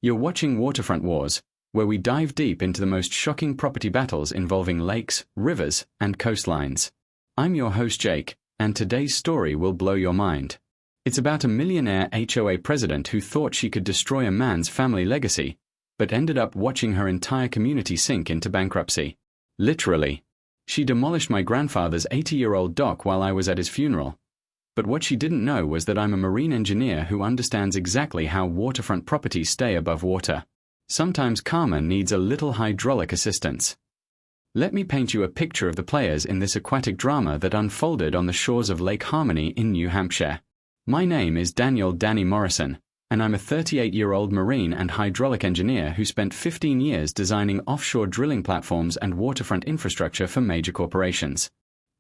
You're watching Waterfront Wars, where we dive deep into the most shocking property battles involving lakes, rivers, and coastlines. I'm your host Jake, and today's story will blow your mind. It's about a millionaire HOA president who thought she could destroy a man's family legacy, but ended up watching her entire community sink into bankruptcy. Literally. She demolished my grandfather's 80-year-old dock while I was at his funeral. But what she didn't know was that I'm a marine engineer who understands exactly how waterfront properties stay above water. Sometimes karma needs a little hydraulic assistance. Let me paint you a picture of the players in this aquatic drama that unfolded on the shores of Lake Harmony in New Hampshire. My name is Daniel "Danny" Morrison, and I'm a 38-year-old marine and hydraulic engineer who spent 15 years designing offshore drilling platforms and waterfront infrastructure for major corporations.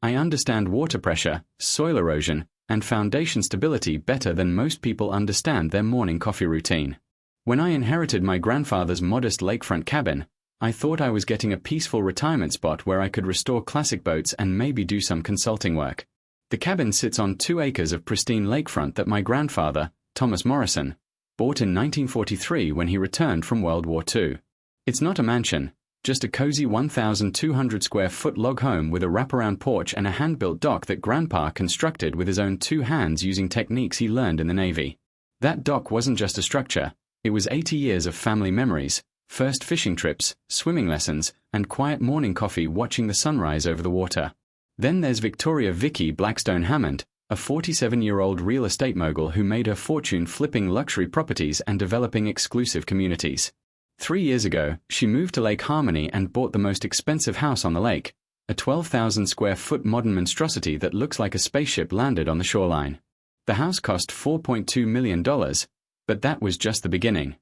I understand water pressure, soil erosion, and foundation stability better than most people understand their morning coffee routine. When I inherited my grandfather's modest lakefront cabin, I thought I was getting a peaceful retirement spot where I could restore classic boats and maybe do some consulting work. The cabin sits on 2 acres of pristine lakefront that my grandfather, Thomas Morrison, bought in 1943 when he returned from World War II. It's not a mansion, just a cozy 1,200 square foot log home with a wraparound porch and a hand-built dock that Grandpa constructed with his own 2 hands using techniques he learned in the Navy. That dock wasn't just a structure, it was 80 years of family memories, first fishing trips, swimming lessons, and quiet morning coffee watching the sunrise over the water. Then there's Victoria Vicky Blackstone Hammond, a 47-year-old real estate mogul who made her fortune flipping luxury properties and developing exclusive communities. 3 years ago, she moved to Lake Harmony and bought the most expensive house on the lake, a 12,000 square foot modern monstrosity that looks like a spaceship landed on the shoreline. The house cost $4.2 million, but that was just the beginning.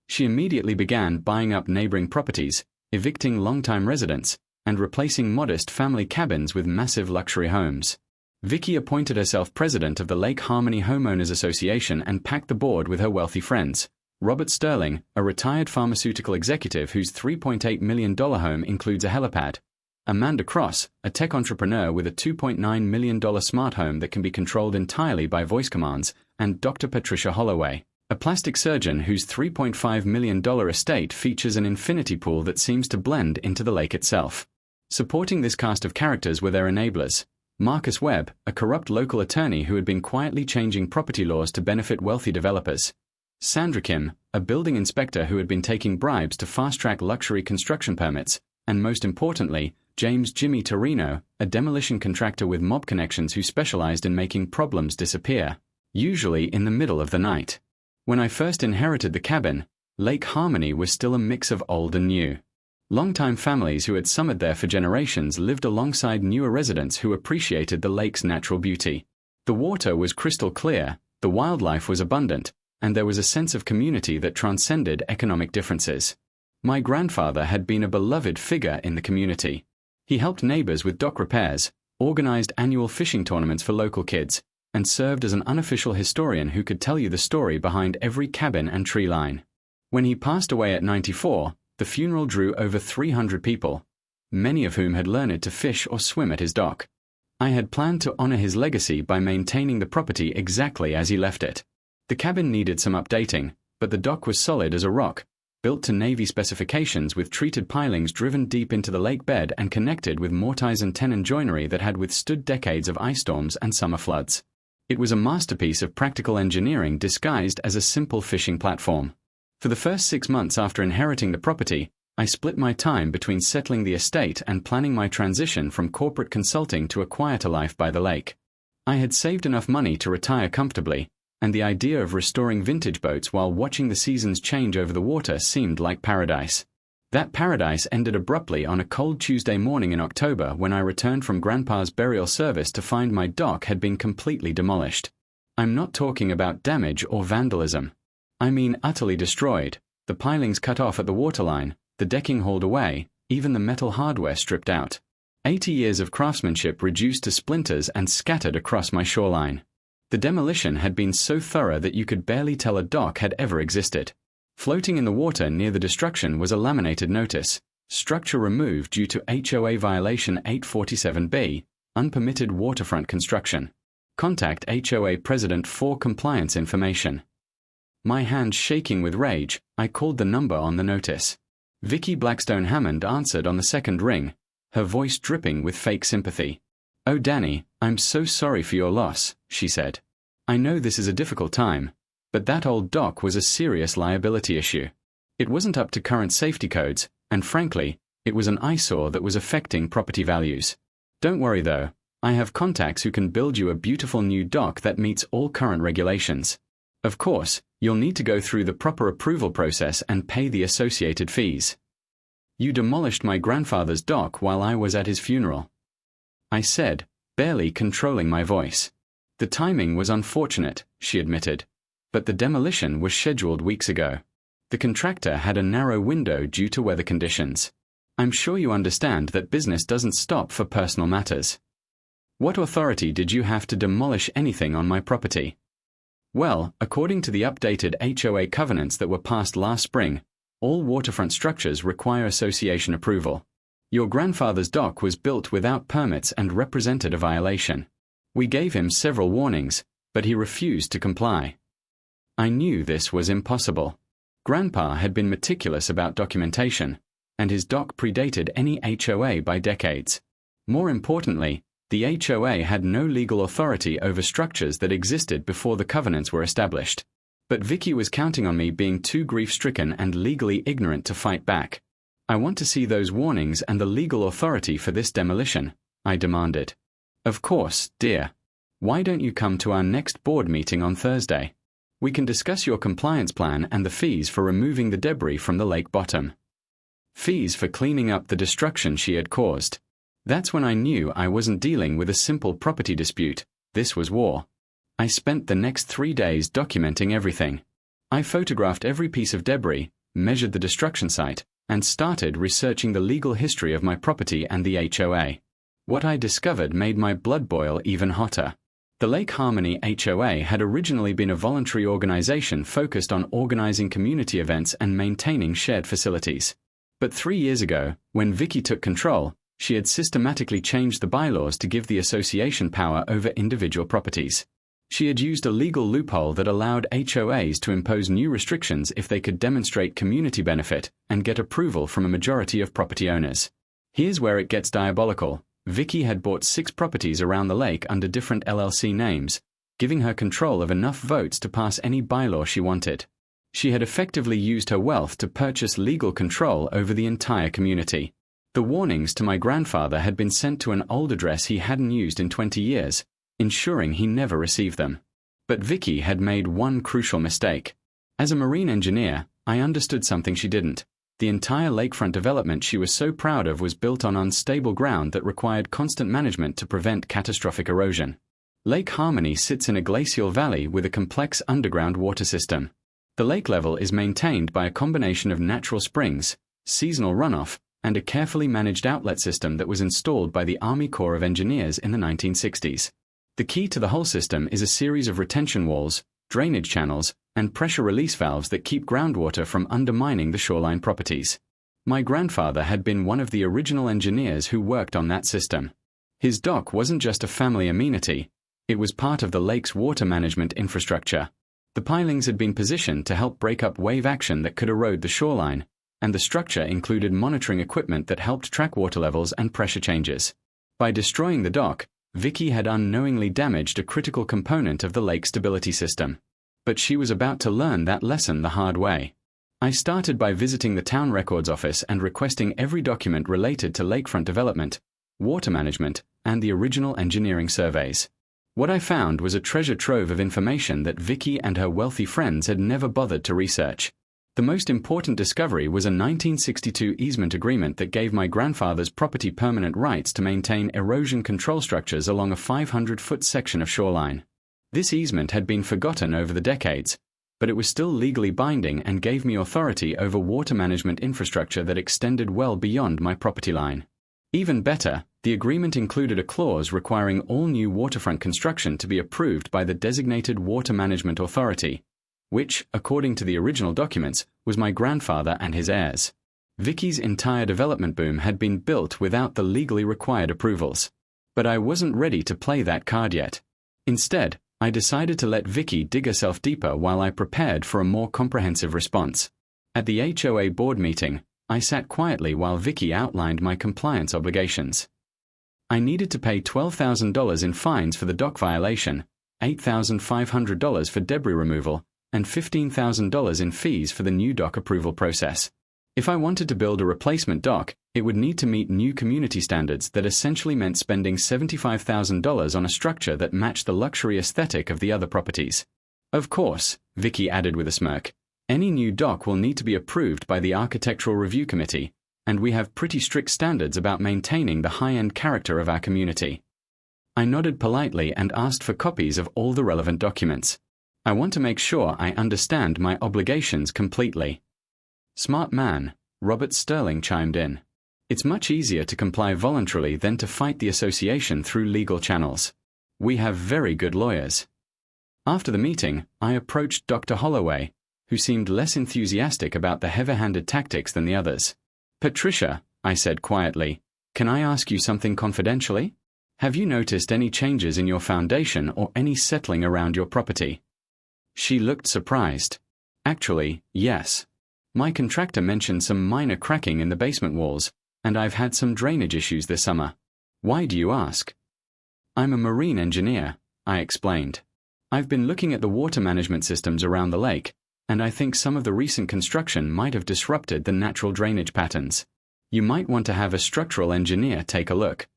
She immediately began buying up neighboring properties, evicting longtime residents, and replacing modest family cabins with massive luxury homes. Vicky appointed herself president of the Lake Harmony Homeowners Association and packed the board with her wealthy friends. Robert Sterling, a retired pharmaceutical executive whose $3.8 million home includes a helipad. Amanda Cross, a tech entrepreneur with a $2.9 million smart home that can be controlled entirely by voice commands, and Dr. Patricia Holloway, a plastic surgeon whose $3.5 million estate features an infinity pool that seems to blend into the lake itself. Supporting this cast of characters were their enablers. Marcus Webb, a corrupt local attorney who had been quietly changing property laws to benefit wealthy developers. Sandra Kim, a building inspector who had been taking bribes to fast-track luxury construction permits, and most importantly, James "Jimmy" Torino, a demolition contractor with mob connections who specialized in making problems disappear, usually in the middle of the night. When I first inherited the cabin, Lake Harmony was still a mix of old and new. Longtime families who had summered there for generations lived alongside newer residents who appreciated the lake's natural beauty. The water was crystal clear, the wildlife was abundant, and there was a sense of community that transcended economic differences. My grandfather had been a beloved figure in the community. He helped neighbors with dock repairs, organized annual fishing tournaments for local kids, and served as an unofficial historian who could tell you the story behind every cabin and tree line. When he passed away at 94, the funeral drew over 300 people, many of whom had learned to fish or swim at his dock. I had planned to honor his legacy by maintaining the property exactly as he left it. The cabin needed some updating, but the dock was solid as a rock, built to Navy specifications with treated pilings driven deep into the lake bed and connected with mortise and tenon joinery that had withstood decades of ice storms and summer floods. It was a masterpiece of practical engineering disguised as a simple fishing platform. For the first 6 months after inheriting the property, I split my time between settling the estate and planning my transition from corporate consulting to a quieter life by the lake. I had saved enough money to retire comfortably, and the idea of restoring vintage boats while watching the seasons change over the water seemed like paradise. That paradise ended abruptly on a cold Tuesday morning in October when I returned from Grandpa's burial service to find my dock had been completely demolished. I'm not talking about damage or vandalism. I mean utterly destroyed, the pilings cut off at the waterline, the decking hauled away, even the metal hardware stripped out. 80 years of craftsmanship reduced to splinters and scattered across my shoreline. The demolition had been so thorough that you could barely tell a dock had ever existed. Floating in the water near the destruction was a laminated notice, structure removed due to HOA violation 847B, unpermitted waterfront construction. Contact HOA President for compliance information. My hand shaking with rage, I called the number on the notice. Vicky Blackstone Hammond answered on the second ring, her voice dripping with fake sympathy. "Oh, Danny, I'm so sorry for your loss," she said. "I know this is a difficult time, but that old dock was a serious liability issue. It wasn't up to current safety codes, and frankly, it was an eyesore that was affecting property values. Don't worry though, I have contacts who can build you a beautiful new dock that meets all current regulations. Of course, you'll need to go through the proper approval process and pay the associated fees." "You demolished my grandfather's dock while I was at his funeral," I said, barely controlling my voice. "The timing was unfortunate," she admitted, "but the demolition was scheduled weeks ago. The contractor had a narrow window due to weather conditions. I'm sure you understand that business doesn't stop for personal matters. What authority did you have to demolish anything on my property?" "Well, according to the updated HOA covenants that were passed last spring, all waterfront structures require association approval. Your grandfather's dock was built without permits and represented a violation. We gave him several warnings, but he refused to comply." I knew this was impossible. Grandpa had been meticulous about documentation, and his dock predated any HOA by decades. More importantly, the HOA had no legal authority over structures that existed before the covenants were established. But Vicky was counting on me being too grief-stricken and legally ignorant to fight back. "I want to see those warnings and the legal authority for this demolition," I demanded. "Of course, dear. Why don't you come to our next board meeting on Thursday? We can discuss your compliance plan and the fees for removing the debris from the lake bottom." Fees for cleaning up the destruction she had caused. That's when I knew I wasn't dealing with a simple property dispute. This was war. I spent the next 3 days documenting everything. I photographed every piece of debris, measured the destruction site, and started researching the legal history of my property and the HOA. What I discovered made my blood boil even hotter. The Lake Harmony HOA had originally been a voluntary organization focused on organizing community events and maintaining shared facilities. But 3 years ago, when Vicky took control, she had systematically changed the bylaws to give the association power over individual properties. She had used a legal loophole that allowed HOAs to impose new restrictions if they could demonstrate community benefit and get approval from a majority of property owners. Here's where it gets diabolical. Vicky had bought 6 properties around the lake under different LLC names, giving her control of enough votes to pass any bylaw she wanted. She had effectively used her wealth to purchase legal control over the entire community. The warnings to my grandfather had been sent to an old address he hadn't used in 20 years, ensuring he never received them. But Vicky had made one crucial mistake. As a marine engineer, I understood something she didn't. The entire lakefront development she was so proud of was built on unstable ground that required constant management to prevent catastrophic erosion. Lake Harmony sits in a glacial valley with a complex underground water system. The lake level is maintained by a combination of natural springs, seasonal runoff, and a carefully managed outlet system that was installed by the Army Corps of Engineers in the 1960s. The key to the whole system is a series of retention walls, drainage channels, and pressure release valves that keep groundwater from undermining the shoreline properties. My grandfather had been one of the original engineers who worked on that system. His dock wasn't just a family amenity, it was part of the lake's water management infrastructure. The pilings had been positioned to help break up wave action that could erode the shoreline, and the structure included monitoring equipment that helped track water levels and pressure changes. By destroying the dock, Vicky had unknowingly damaged a critical component of the lake stability system. But she was about to learn that lesson the hard way. I started by visiting the town records office and requesting every document related to lakefront development, water management, and the original engineering surveys. What I found was a treasure trove of information that Vicky and her wealthy friends had never bothered to research. The most important discovery was a 1962 easement agreement that gave my grandfather's property permanent rights to maintain erosion control structures along a 500-foot section of shoreline. This easement had been forgotten over the decades, but it was still legally binding and gave me authority over water management infrastructure that extended well beyond my property line. Even better, the agreement included a clause requiring all new waterfront construction to be approved by the designated Water Management Authority, which, according to the original documents, was my grandfather and his heirs. Vicky's entire development boom had been built without the legally required approvals. But I wasn't ready to play that card yet. Instead, I decided to let Vicky dig herself deeper while I prepared for a more comprehensive response. At the HOA board meeting, I sat quietly while Vicky outlined my compliance obligations. I needed to pay $12,000 in fines for the dock violation, $8,500 for debris removal, and $15,000 in fees for the new dock approval process. If I wanted to build a replacement dock, it would need to meet new community standards that essentially meant spending $75,000 on a structure that matched the luxury aesthetic of the other properties. Of course, Vicky added with a smirk, any new dock will need to be approved by the Architectural Review Committee, and we have pretty strict standards about maintaining the high-end character of our community. I nodded politely and asked for copies of all the relevant documents. I want to make sure I understand my obligations completely. Smart man, Robert Sterling chimed in. It's much easier to comply voluntarily than to fight the association through legal channels. We have very good lawyers. After the meeting, I approached Dr. Holloway, who seemed less enthusiastic about the heavy-handed tactics than the others. Patricia, I said quietly, can I ask you something confidentially? Have you noticed any changes in your foundation or any settling around your property? She looked surprised. Actually, yes. My contractor mentioned some minor cracking in the basement walls, and I've had some drainage issues this summer. Why do you ask? I'm a marine engineer, I explained. I've been looking at the water management systems around the lake, and I think some of the recent construction might have disrupted the natural drainage patterns. You might want to have a structural engineer take a look.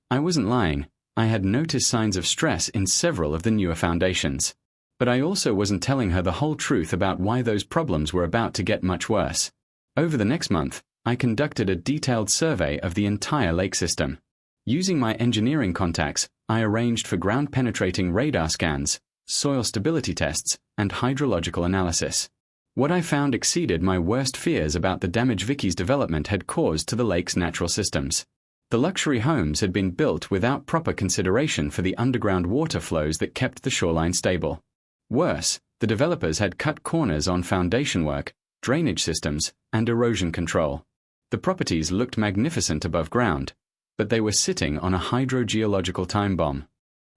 I wasn't lying. I had noticed signs of stress in several of the newer foundations. But I also wasn't telling her the whole truth about why those problems were about to get much worse. Over the next month, I conducted a detailed survey of the entire lake system. Using my engineering contacts, I arranged for ground-penetrating radar scans, soil stability tests, and hydrological analysis. What I found exceeded my worst fears about the damage Vicky's development had caused to the lake's natural systems. The luxury homes had been built without proper consideration for the underground water flows that kept the shoreline stable. Worse, the developers had cut corners on foundation work, drainage systems, and erosion control. The properties looked magnificent above ground, but they were sitting on a hydrogeological time bomb.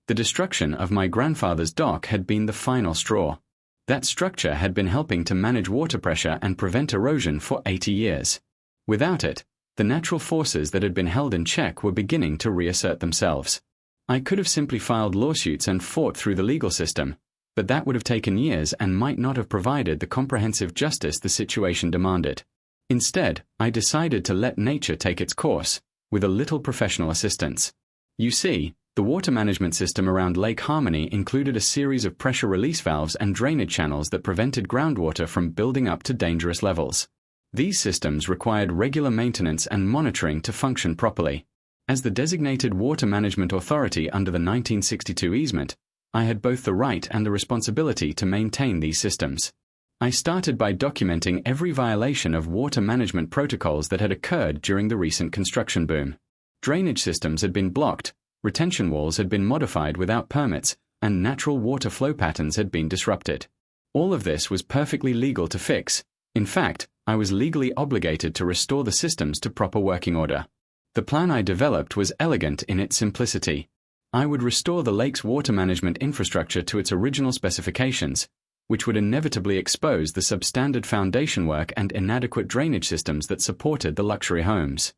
The destruction of my grandfather's dock had been the final straw. That structure had been helping to manage water pressure and prevent erosion for 80 years. Without it, the natural forces that had been held in check were beginning to reassert themselves. I could have simply filed lawsuits and fought through the legal system, but that would have taken years and might not have provided the comprehensive justice the situation demanded. Instead, I decided to let nature take its course, with a little professional assistance. You see, the water management system around Lake Harmony included a series of pressure release valves and drainage channels that prevented groundwater from building up to dangerous levels. These systems required regular maintenance and monitoring to function properly. As the designated water management authority under the 1962 easement, I had both the right and the responsibility to maintain these systems. I started by documenting every violation of water management protocols that had occurred during the recent construction boom. Drainage systems had been blocked, retention walls had been modified without permits, and natural water flow patterns had been disrupted. All of this was perfectly legal to fix. In fact, I was legally obligated to restore the systems to proper working order. The plan I developed was elegant in its simplicity. I would restore the lake's water management infrastructure to its original specifications, which would inevitably expose the substandard foundation work and inadequate drainage systems that supported the luxury homes.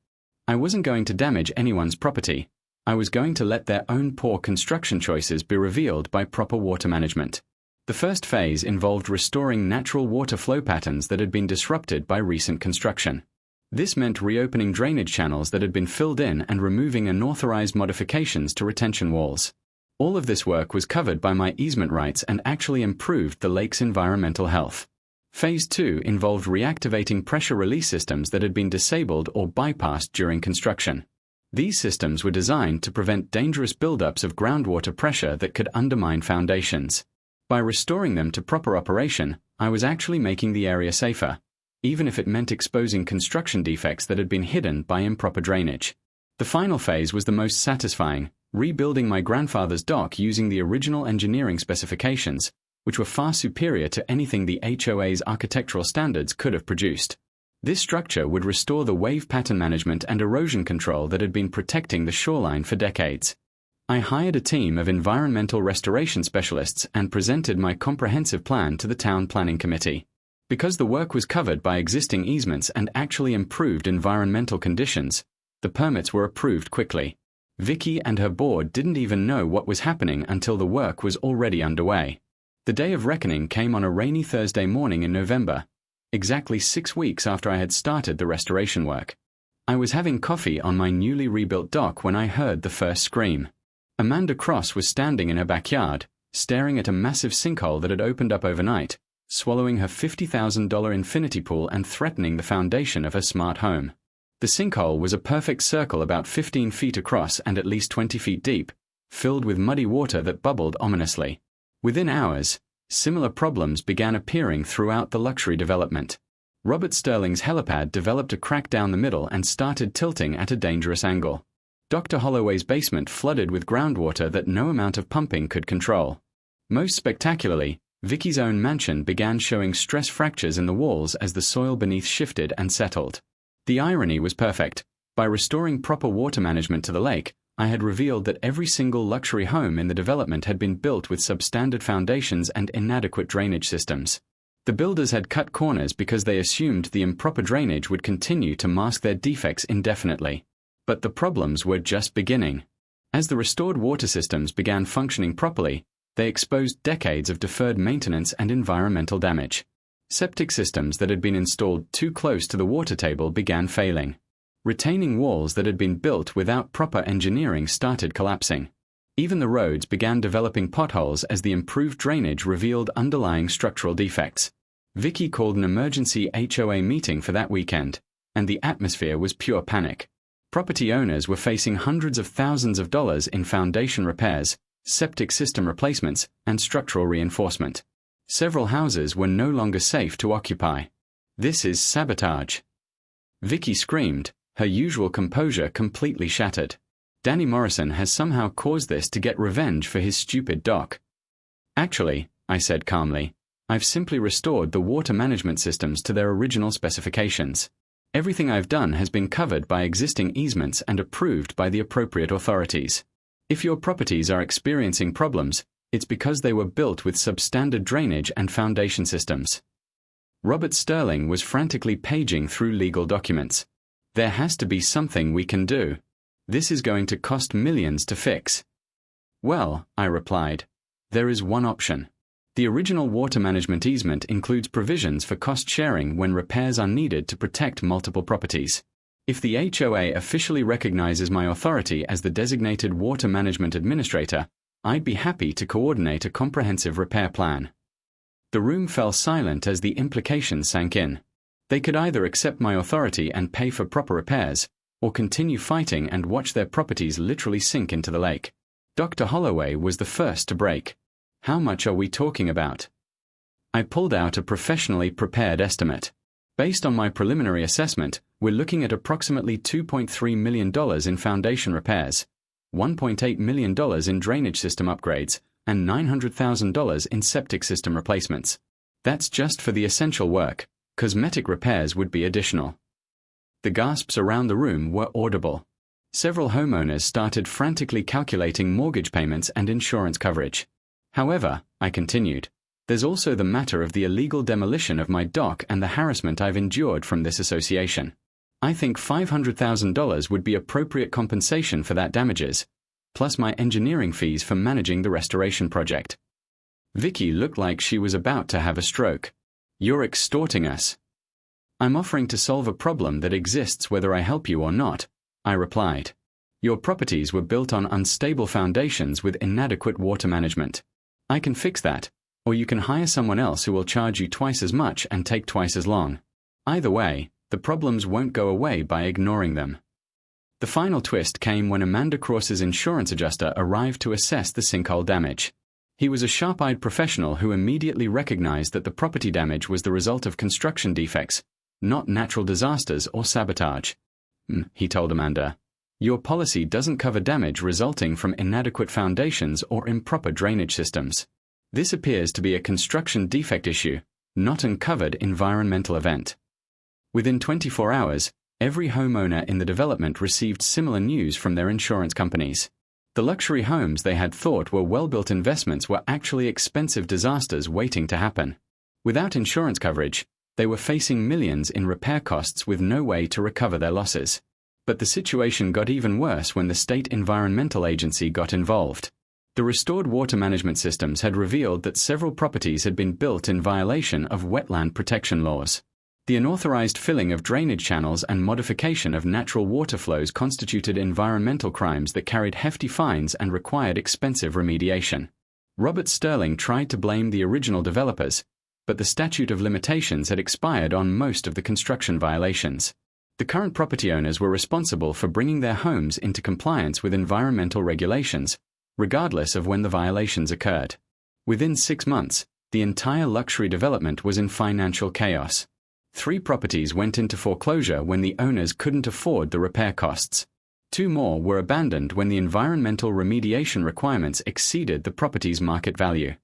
I wasn't going to damage anyone's property. I was going to let their own poor construction choices be revealed by proper water management. The first phase involved restoring natural water flow patterns that had been disrupted by recent construction. This meant reopening drainage channels that had been filled in and removing unauthorized modifications to retention walls. All of this work was covered by my easement rights and actually improved the lake's environmental health. Phase 2 involved reactivating pressure release systems that had been disabled or bypassed during construction. These systems were designed to prevent dangerous buildups of groundwater pressure that could undermine foundations. By restoring them to proper operation, I was actually making the area safer, even if it meant exposing construction defects that had been hidden by improper drainage. The final phase was the most satisfying, rebuilding my grandfather's dock using the original engineering specifications, which were far superior to anything the HOA's architectural standards could have produced. This structure would restore the wave pattern management and erosion control that had been protecting the shoreline for decades. I hired a team of environmental restoration specialists and presented my comprehensive plan to the town planning committee. Because the work was covered by existing easements and actually improved environmental conditions, the permits were approved quickly. Vicky and her board didn't even know what was happening until the work was already underway. The day of reckoning came on a rainy Thursday morning in November, exactly 6 weeks after I had started the restoration work. I was having coffee on my newly rebuilt dock when I heard the first scream. Amanda Cross was standing in her backyard, staring at a massive sinkhole that had opened up overnight, swallowing her $50,000 infinity pool and threatening the foundation of her smart home. The sinkhole was a perfect circle about 15 feet across and at least 20 feet deep, filled with muddy water that bubbled ominously. Within hours, similar problems began appearing throughout the luxury development. Robert Sterling's helipad developed a crack down the middle and started tilting at a dangerous angle. Dr. Holloway's basement flooded with groundwater that no amount of pumping could control. Most spectacularly, Vicky's own mansion began showing stress fractures in the walls as the soil beneath shifted and settled. The irony was perfect. By restoring proper water management to the lake, I had revealed that every single luxury home in the development had been built with substandard foundations and inadequate drainage systems. The builders had cut corners because they assumed the improper drainage would continue to mask their defects indefinitely. But the problems were just beginning. As the restored water systems began functioning properly, they exposed decades of deferred maintenance and environmental damage. Septic systems that had been installed too close to the water table began failing. Retaining walls that had been built without proper engineering started collapsing. Even the roads began developing potholes as the improved drainage revealed underlying structural defects. Vicky called an emergency HOA meeting for that weekend, and the atmosphere was pure panic. Property owners were facing hundreds of thousands of dollars in foundation repairs, septic system replacements, and structural reinforcement. Several houses were no longer safe to occupy. "This is sabotage." Vicky screamed, her usual composure completely shattered. "Danny Morrison has somehow caused this to get revenge for his stupid dock." "Actually," I said calmly, "I've simply restored the water management systems to their original specifications. Everything I've done has been covered by existing easements and approved by the appropriate authorities. If your properties are experiencing problems, it's because they were built with substandard drainage and foundation systems." Robert Sterling was frantically paging through legal documents. "There has to be something we can do. This is going to cost millions to fix." "Well," I replied, "there is one option. The original water management easement includes provisions for cost sharing when repairs are needed to protect multiple properties. If the HOA officially recognizes my authority as the designated water management administrator, I'd be happy to coordinate a comprehensive repair plan." The room fell silent as the implications sank in. They could either accept my authority and pay for proper repairs, or continue fighting and watch their properties literally sink into the lake. Dr. Holloway was the first to break. "How much are we talking about?" I pulled out a professionally prepared estimate. "Based on my preliminary assessment, we're looking at approximately $2.3 million in foundation repairs, $1.8 million in drainage system upgrades, and $900,000 in septic system replacements. That's just for the essential work. Cosmetic repairs would be additional." The gasps around the room were audible. Several homeowners started frantically calculating mortgage payments and insurance coverage. "However," I continued, "there's also the matter of the illegal demolition of my dock and the harassment I've endured from this association. I think $500,000 would be appropriate compensation for that damages, plus my engineering fees for managing the restoration project." Vicky looked like she was about to have a stroke. "You're extorting us." "I'm offering to solve a problem that exists whether I help you or not," I replied. "Your properties were built on unstable foundations with inadequate water management. I can fix that, or you can hire someone else who will charge you twice as much and take twice as long. Either way, the problems won't go away by ignoring them." The final twist came when Amanda Cross's insurance adjuster arrived to assess the sinkhole damage. He was a sharp-eyed professional who immediately recognized that the property damage was the result of construction defects, not natural disasters or sabotage. He told Amanda, "Your policy doesn't cover damage resulting from inadequate foundations or improper drainage systems. This appears to be a construction defect issue, not an covered environmental event." Within 24 hours, every homeowner in the development received similar news from their insurance companies. The luxury homes they had thought were well-built investments were actually expensive disasters waiting to happen. Without insurance coverage, they were facing millions in repair costs with no way to recover their losses. But the situation got even worse when the state environmental agency got involved. The restored water management systems had revealed that several properties had been built in violation of wetland protection laws. The unauthorized filling of drainage channels and modification of natural water flows constituted environmental crimes that carried hefty fines and required expensive remediation. Robert Sterling tried to blame the original developers, but the statute of limitations had expired on most of the construction violations. The current property owners were responsible for bringing their homes into compliance with environmental regulations, regardless of when the violations occurred. Within 6 months, the entire luxury development was in financial chaos. 3 properties went into foreclosure when the owners couldn't afford the repair costs. 2 more were abandoned when the environmental remediation requirements exceeded the property's market value.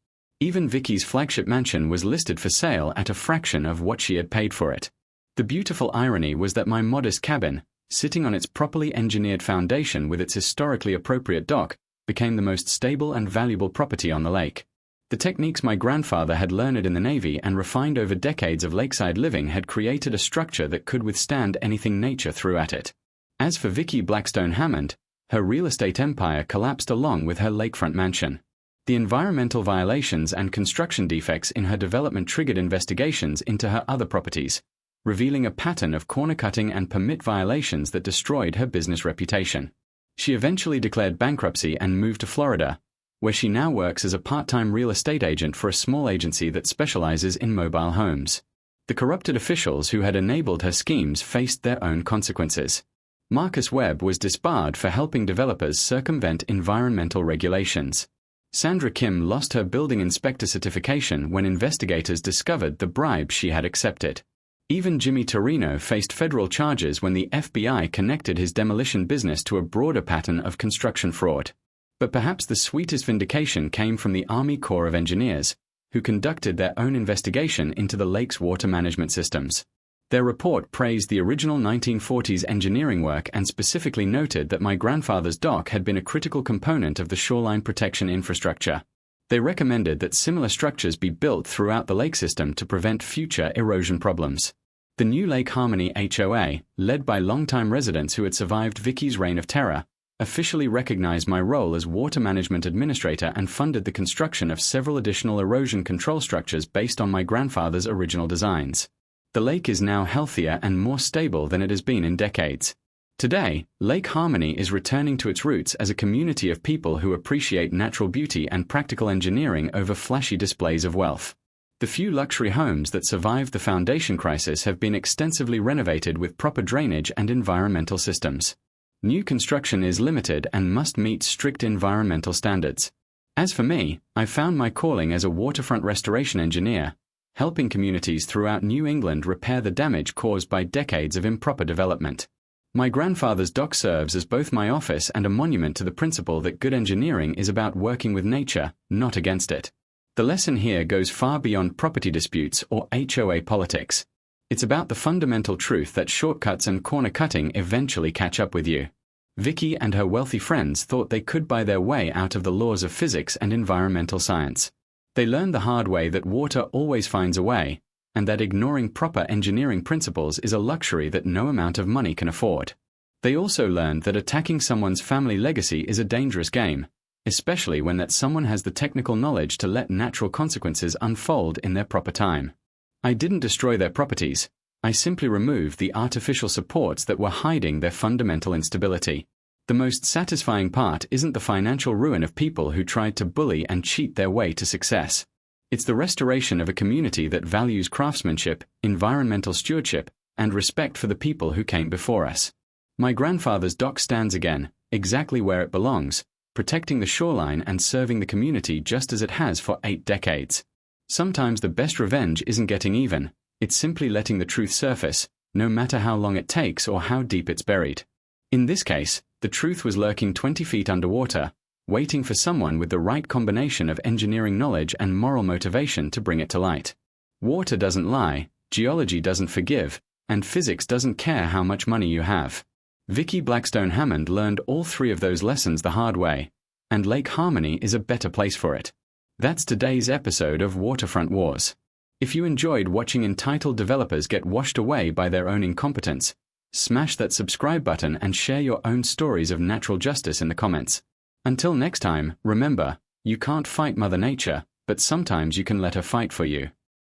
Even Vicky's flagship mansion was listed for sale at a fraction of what she had paid for it. The beautiful irony was that my modest cabin, sitting on its properly engineered foundation with its historically appropriate dock, became the most stable and valuable property on the lake. The techniques my grandfather had learned in the Navy and refined over decades of lakeside living had created a structure that could withstand anything nature threw at it. As for Vicky Blackstone Hammond, her real estate empire collapsed along with her lakefront mansion. The environmental violations and construction defects in her development triggered investigations into her other properties, revealing a pattern of corner-cutting and permit violations that destroyed her business reputation. She eventually declared bankruptcy and moved to Florida, where she now works as a part-time real estate agent for a small agency that specializes in mobile homes. The corrupted officials who had enabled her schemes faced their own consequences. Marcus Webb was disbarred for helping developers circumvent environmental regulations. Sandra Kim lost her building inspector certification when investigators discovered the bribe she had accepted. Even Jimmy Torino faced federal charges when the FBI connected his demolition business to a broader pattern of construction fraud. But perhaps the sweetest vindication came from the Army Corps of Engineers, who conducted their own investigation into the lake's water management systems. Their report praised the original 1940s engineering work and specifically noted that my grandfather's dock had been a critical component of the shoreline protection infrastructure. They recommended that similar structures be built throughout the lake system to prevent future erosion problems. The new Lake Harmony HOA, led by longtime residents who had survived Vicky's reign of terror, officially recognized my role as water management administrator and funded the construction of several additional erosion control structures based on my grandfather's original designs. The lake is now healthier and more stable than it has been in decades. Today, Lake Harmony is returning to its roots as a community of people who appreciate natural beauty and practical engineering over flashy displays of wealth. The few luxury homes that survived the foundation crisis have been extensively renovated with proper drainage and environmental systems. New construction is limited and must meet strict environmental standards. As for me, I found my calling as a waterfront restoration engineer, helping communities throughout New England repair the damage caused by decades of improper development. My grandfather's dock serves as both my office and a monument to the principle that good engineering is about working with nature, not against it. The lesson here goes far beyond property disputes or HOA politics. It's about the fundamental truth that shortcuts and corner cutting eventually catch up with you. Vicky and her wealthy friends thought they could buy their way out of the laws of physics and environmental science. They learned the hard way that water always finds a way, and that ignoring proper engineering principles is a luxury that no amount of money can afford. They also learned that attacking someone's family legacy is a dangerous game, especially when that someone has the technical knowledge to let natural consequences unfold in their proper time. I didn't destroy their properties. I simply removed the artificial supports that were hiding their fundamental instability. The most satisfying part isn't the financial ruin of people who tried to bully and cheat their way to success. It's the restoration of a community that values craftsmanship, environmental stewardship, and respect for the people who came before us. My grandfather's dock stands again, exactly where it belongs, protecting the shoreline and serving the community just as it has for 8 decades. Sometimes the best revenge isn't getting even, it's simply letting the truth surface, no matter how long it takes or how deep it's buried. In this case, the truth was lurking 20 feet underwater, waiting for someone with the right combination of engineering knowledge and moral motivation to bring it to light. Water doesn't lie, geology doesn't forgive, and physics doesn't care how much money you have. Vicky Blackstone Hammond learned all 3 of those lessons the hard way, and Lake Harmony is a better place for it. That's today's episode of Waterfront Wars. If you enjoyed watching entitled developers get washed away by their own incompetence, smash that subscribe button and share your own stories of natural justice in the comments. Until next time, remember, you can't fight Mother Nature, but sometimes you can let her fight for you.